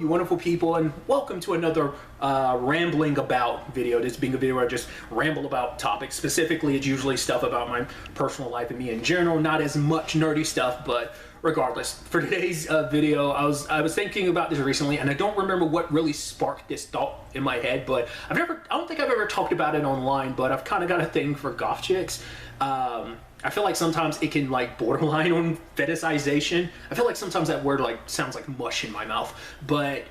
you wonderful people, and welcome to another rambling about video. This being a video where I just ramble about topics. Specifically, it's usually stuff about my personal life and me in general, not as much nerdy stuff, but regardless. For today's video, I was thinking about this recently, and I don't remember what really sparked this thought in my head, but I don't think I've ever talked about it online, but I've kind of got a thing for goth chicks. I feel like sometimes it can like borderline on fetishization. I feel like sometimes that word like sounds like mush in my mouth, but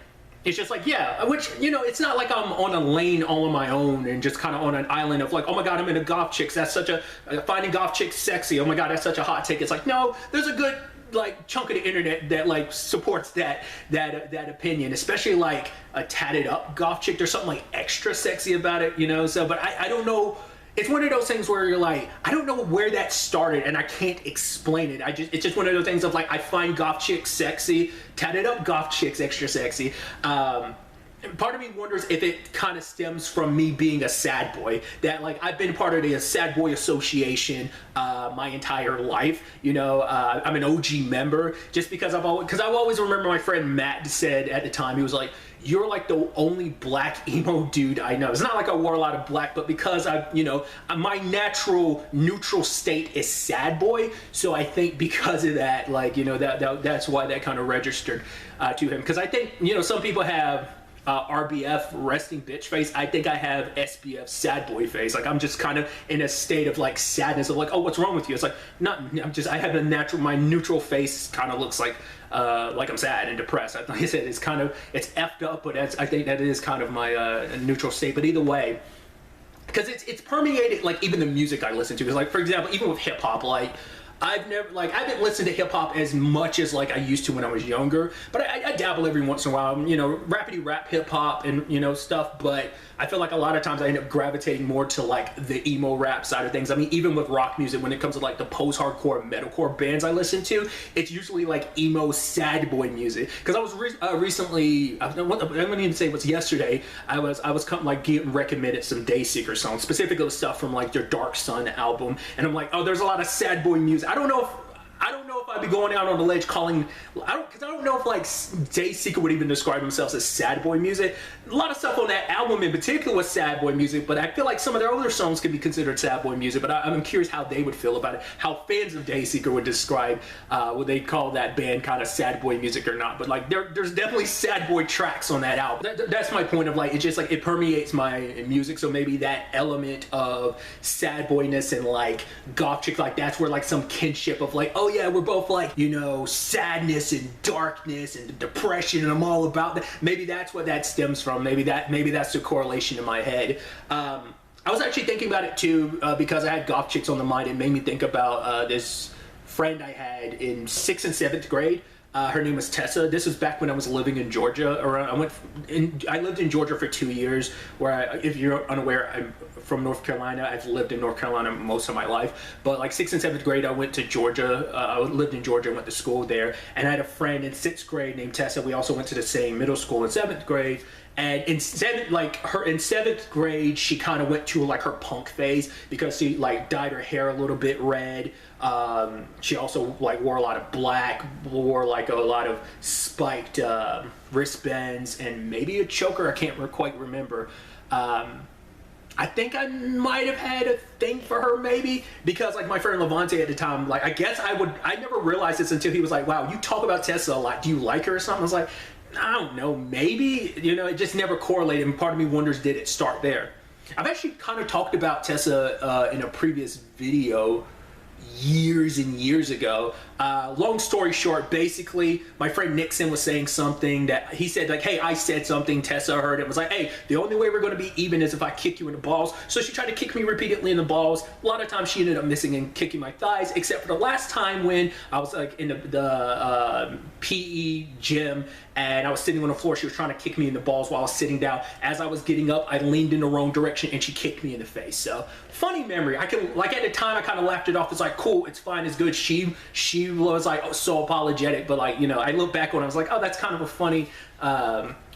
it's just like, yeah, which, you know, it's not like I'm on a lane all on my own and just kind of on an island of like, oh my God, I'm into goth chicks. That's such a, finding goth chicks sexy. Oh my God, that's such a hot take. It's like, no, there's a good like chunk of the internet that like supports that opinion, especially like a tatted up goth chick. There's something like extra sexy about it, you know? So, but I don't know. It's one of those things where you're like, I don't know where that started and I can't explain it. It's just one of those things of like, I find goth chicks sexy, tatted up goth chicks extra sexy. And part of me wonders if it kind of stems from me being a sad boy, that like I've been part of the sad boy association my entire life. You know, I'm an OG member just because I always remember my friend Matt said at the time, he was like, you're like the only black emo dude I know. It's not like I wore a lot of black, but because you know, my natural neutral state is sad boy. So I think because of that, like, you know, that's why that kind of registered to him. Because I think, you know, some people have RBF resting bitch face. I think I have SBF sad boy face. Like I'm just kind of in a state of like sadness of like, oh, what's wrong with you? It's like, I have a natural, my neutral face kind of looks like I'm sad and depressed. Like I said, it's effed up, but I think that is kind of my neutral state. But either way, because it's permeated like even the music I listen to. Because like, for example, even with hip hop, like I haven't listened to hip hop as much as like I used to when I was younger, but I dabble every once in a while, you know, rappity rap hip hop and, you know, stuff. But I feel like a lot of times I end up gravitating more to like the emo rap side of things. I mean, even with rock music, when it comes to like the post-hardcore metalcore bands I listen to, it's usually like emo sad boy music. Because I was recently, I wouldn't even say it was yesterday, I was like getting recommended some Dayseeker songs, specifically stuff from like their Dark Sun album, and I'm like, oh, there's a lot of sad boy music. I don't know if I'd be going out on the ledge calling, because I don't know if like Dayseeker would even describe themselves as sad boy music. A lot of stuff on that album in particular was sad boy music, but I feel like some of their other songs could be considered sad boy music. But I'm curious how they would feel about it, how fans of Dayseeker would describe, would they call that band kind of sad boy music or not. But like there's definitely sad boy tracks on that album. That's my point of like, it's just like it permeates my music. So maybe that element of sad boyness and like goth chick, like that's where like some kinship of like, oh yeah, we're both like, you know, sadness and darkness and depression, and I'm all about that. Maybe that's what that stems from. Maybe that's the correlation in my head. I was actually thinking about it too, because I had goth chicks on the mind. It made me think about this friend I had in 6th and 7th grade. Her name was Tessa. This was back when I was living in Georgia. I lived in Georgia for 2 years, where if you're unaware, I'm from North Carolina. I've lived in North Carolina most of my life. But like 6th and 7th grade, I went to Georgia. I lived in Georgia, went to school there. And I had a friend in 6th grade named Tessa. We also went to the same middle school in 7th grade. And in 7th grade, she kind of went to like her punk phase because she like dyed her hair a little bit red. She also like wore a lot of black, wore like a lot of spiked wristbands and maybe a choker. I can't quite remember. I think I might have had a thing for her maybe because like my friend Levante at the time, like I guess I never realized this until he was like, wow, you talk about Tessa a lot. Do you like her or something? I was like, I don't know, maybe, you know, it just never correlated, and part of me wonders, did it start there? I've actually kind of talked about Tessa in a previous video years and years ago. Long story short, basically my friend Nixon was saying something that he said like, hey, I said something, Tessa heard it, was like, hey, the only way we're going to be even is if I kick you in the balls. So she tried to kick me repeatedly in the balls. A lot of times she ended up missing and kicking my thighs, except for the last time when I was like in the PE gym and I was sitting on the floor. She was trying to kick me in the balls while I was sitting down. As I was getting up, I leaned in the wrong direction and she kicked me in the face. So funny memory. I can, like, at the time I kind of laughed it off. It's like, cool, it's fine, it's good. She was like so apologetic, but like, you know, I look back on it, I was like, oh, that's kind of a funny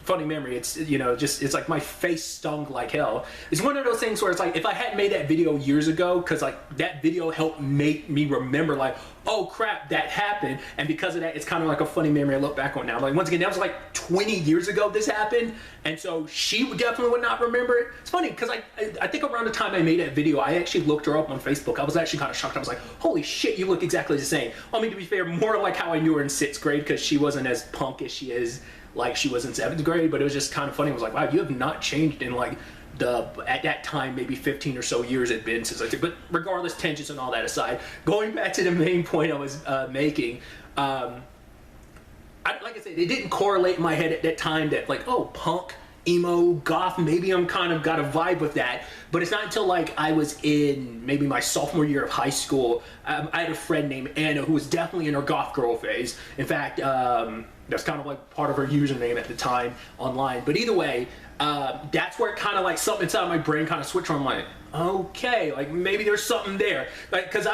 memory. It's, you know, just, it's like my face stung like hell. It's one of those things where it's like, if I hadn't made that video years ago, because like that video helped make me remember like, oh crap, that happened. And because of that, it's kind of like a funny memory I look back on now. Like, once again, that was like 20 years ago this happened, and so she definitely would not remember it. It's funny because I think around the time I made that video, I actually looked her up on Facebook. I was actually kind of shocked. I was like, holy shit, you look exactly the same. I mean, to be fair, more like how I knew her in 6th grade, because she wasn't as punk as she is like she was in 7th grade, but it was just kind of funny. I was like, wow, you have not changed in like at that time, maybe 15 or so years it had been since I took. But regardless, tangents and all that aside, going back to the main point I was making, like I said, it didn't correlate in my head at that time that like, oh, punk, emo, goth, maybe I'm kind of got a vibe with that. But it's not until like I was in maybe my sophomore year of high school, I had a friend named Anna who was definitely in her goth girl phase. In fact, that's kind of like part of her username at the time online. But either way, that's where it kind of like something inside my brain kind of switched on. I'm like, okay, like maybe there's something there. Like, because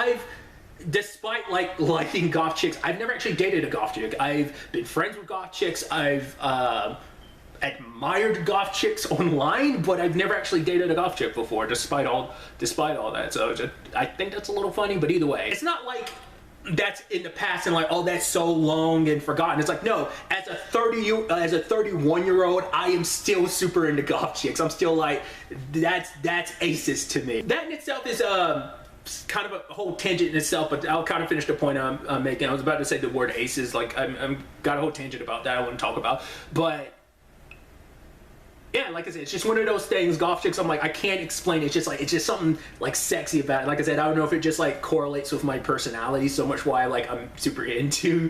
despite like liking goth chicks, I've never actually dated a goth chick. I've been friends with goth chicks. I've admired goth chicks online, but I've never actually dated a goth chick before, despite all that. So I think that's a little funny. But either way, it's not like that's in the past and like, oh, that's so long and forgotten. It's like, no, as a 31-year-old, I am still super into goth chicks. I'm still like, that's aces to me. That in itself is kind of a whole tangent in itself, but I'll kind of finish the point I'm making. I was about to say the word aces, like I'm got a whole tangent about that I want to talk about, but yeah, like I said, it's just one of those things. Goth chicks, I'm like, I can't explain it. It's just something like sexy about it. Like I said, I don't know if it just like correlates with my personality so much why like I'm super into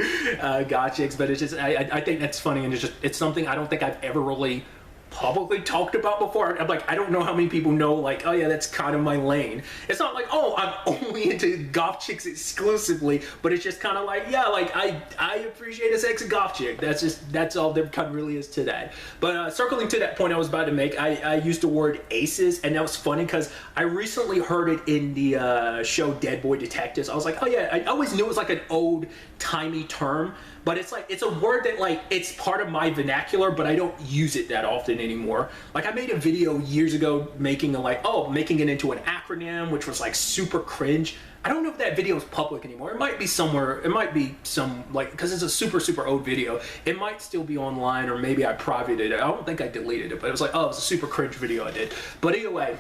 goth chicks, but it's just I think that's funny, and it's something I don't think I've ever really publicly talked about before. I'm like, I don't know how many people know like, oh yeah, that's kind of my lane. It's not like, oh, I'm only into goth chicks exclusively, but it's just kind of like, yeah, like I appreciate a sexy goth chick. That's all there kind of really is to that. But circling to that point I was about to make, I used the word aces, and that was funny because I recently heard it in the show Dead Boy Detectives. I was like, oh yeah, I always knew it was like an old timey term, but it's like, it's a word that like, it's part of my vernacular, but I don't use it that often anymore. Like I made a video years ago making it into an acronym, which was like super cringe. I don't know if that video is public anymore. It might be somewhere, it might be some like, because it's a super old video. It might still be online, or maybe I privated it. I don't think I deleted it, but it was like, oh, it was a super cringe video I did. But either way,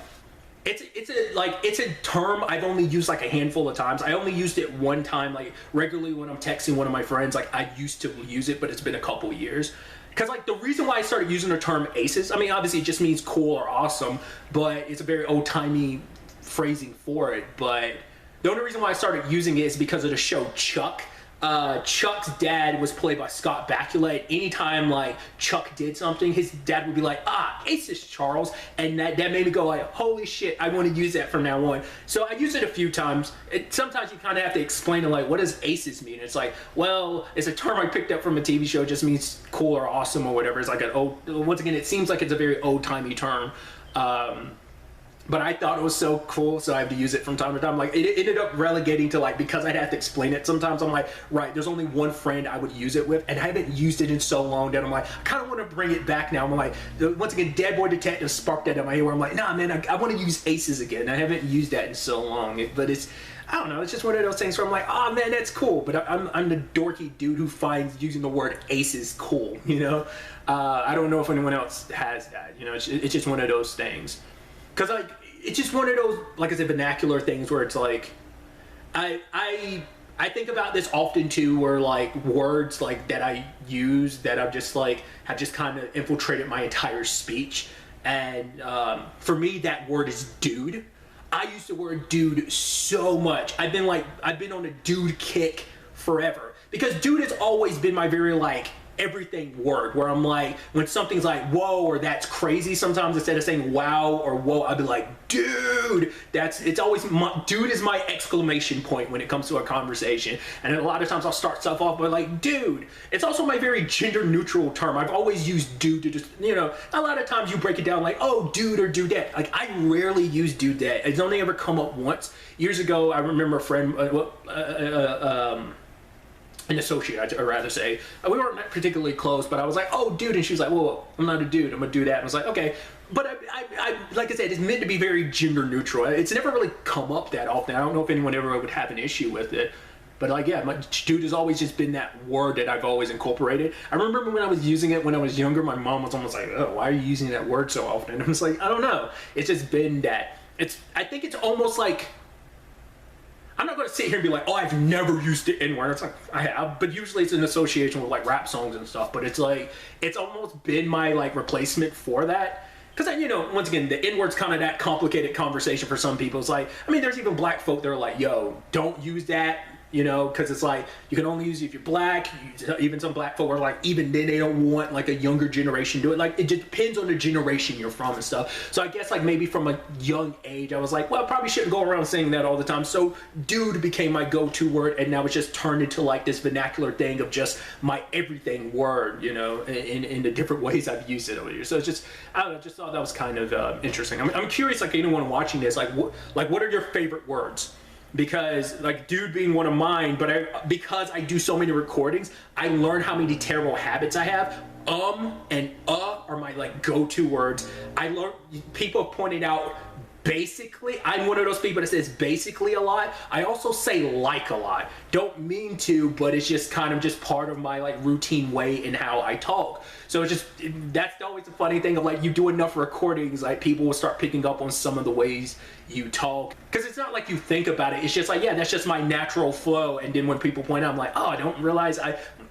it's a term I've only used like a handful of times. I only used it one time, like regularly when I'm texting one of my friends. Like I used to use it, but it's been a couple years. Because like the reason why I started using the term aces, I mean obviously it just means cool or awesome, but it's a very old-timey phrasing for it. But the only reason why I started using it is because of the show Chuck. Chuck's dad was played by Scott Bakula. Anytime like Chuck did something, his dad would be like, ah, aces, Charles. And that made me go like, holy shit, I want to use that from now on. So I use it a few times. Sometimes you kind of have to explain it, like, what does aces mean? It's like, well, it's a term I picked up from a TV show. It just means cool or awesome or whatever. It's like an old, once again, it seems like it's a very old-timey term. But I thought it was so cool, so I have to use it from time to time. Like, it ended up relegating to, like, because I'd have to explain it sometimes, I'm like, right, there's only one friend I would use it with, and I haven't used it in so long that I'm like, I kind of want to bring it back now. I'm like, once again, Dead Boy Detective sparked that in my head where I'm like, nah, man, I want to use aces again. I haven't used that in so long. But it's, I don't know, it's just one of those things where I'm like, oh, man, that's cool. But I'm the dorky dude who finds using the word aces cool, you know? I don't know if anyone else has that, you know? It's just one of those things. Because, like, it's just one of those, like I said, vernacular things where it's like, I think about this often too, where like words like that I use that I've just like, have just kind of infiltrated my entire speech. And for me, that word is dude. I use the word dude so much. I've been on a dude kick forever. Because dude has always been my very like, everything word, where I'm like, when something's like whoa or that's crazy, sometimes instead of saying wow or whoa, I'll be like, dude. It's always dude is my exclamation point when it comes to a conversation. And a lot of times I'll start stuff off by like, dude. It's also my very gender neutral term. I've always used dude to just, you know, a lot of times you break it down like, oh, dude or dudette. Like I rarely use dudette. It's only ever come up once. Years ago, I remember a friend, an associate, I'd rather say. We weren't particularly close, but I was like, oh, dude. And she was like, well, I'm not a dude. I'm a dudette. And I was like, okay. But I like I said, it's meant to be very gender neutral. It's never really come up that often. I don't know if anyone ever would have an issue with it. But like, yeah, dude has always just been that word that I've always incorporated. I remember when I was using it when I was younger, my mom was almost like, oh, why are you using that word so often? And I was like, I don't know. It's just been that. I think it's almost like, I'm not going to sit here and be like, oh, I've never used the N-word. It's like, I have, but usually it's in association with like rap songs and stuff. But it's like, it's almost been my like replacement for that. Because, you know, once again, the N-word's kind of that complicated conversation for some people. It's like, I mean, there's even black folk that are like, yo, don't use that. You know, because it's like, you can only use it if you're black. Even some black folk are like, even then they don't want like a younger generation to do it. Like, it just depends on the generation you're from and stuff. So I guess like maybe from a young age, I was like, well, I probably shouldn't go around saying that all the time. So dude became my go-to word, and now it's just turned into like this vernacular thing of just my everything word, you know, in the different ways I've used it over the years. So it's just, I don't know, just thought that was kind of interesting. I'm curious, like anyone watching this, like what are your favorite words? Because like dude being one of mine, but because I do so many recordings, I learned how many terrible habits I have. And are my like go-to words. I learned, people have pointed out, basically, I'm one of those people that says basically a lot. I also say like a lot. Don't mean to, but it's just kind of just part of my like routine way in how I talk. So it's just, that's always the funny thing of like, you do enough recordings, like people will start picking up on some of the ways you talk. Because it's not like you think about it, it's just like, yeah, that's just my natural flow. And then when people point out, I'm like, oh, I don't realize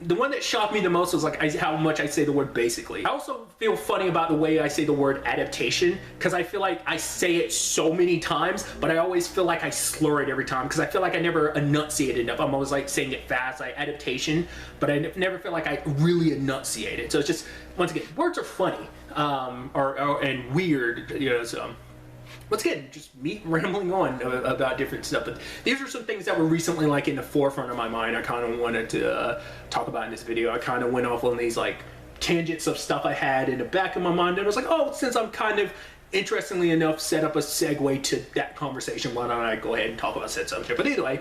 the one that shocked me the most was like how much I say the word basically. I also feel funny about the way I say the word adaptation, because I feel like I say it so many times, but I always feel like I slur it every time, because I feel like I never enunciate it enough. I'm always like saying it fast, like adaptation, but I never feel like I really enunciate it. So it's just, once again, words are funny and weird, you know, so. Once again, just me rambling on about different stuff. But these are some things that were recently like in the forefront of my mind. I kind of wanted to talk about in this video. I kind of went off on these like tangents of stuff I had in the back of my mind. And I was like, oh, since I'm kind of, interestingly enough, set up a segue to that conversation, why don't I go ahead and talk about said subject. But either way,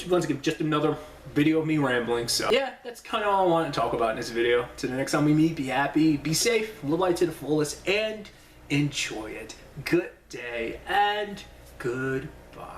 once again, just another video of me rambling. So yeah, that's kind of all I want to talk about in this video. Till the next time we meet, be happy, be safe, live life to the fullest, and enjoy it. Good day and goodbye.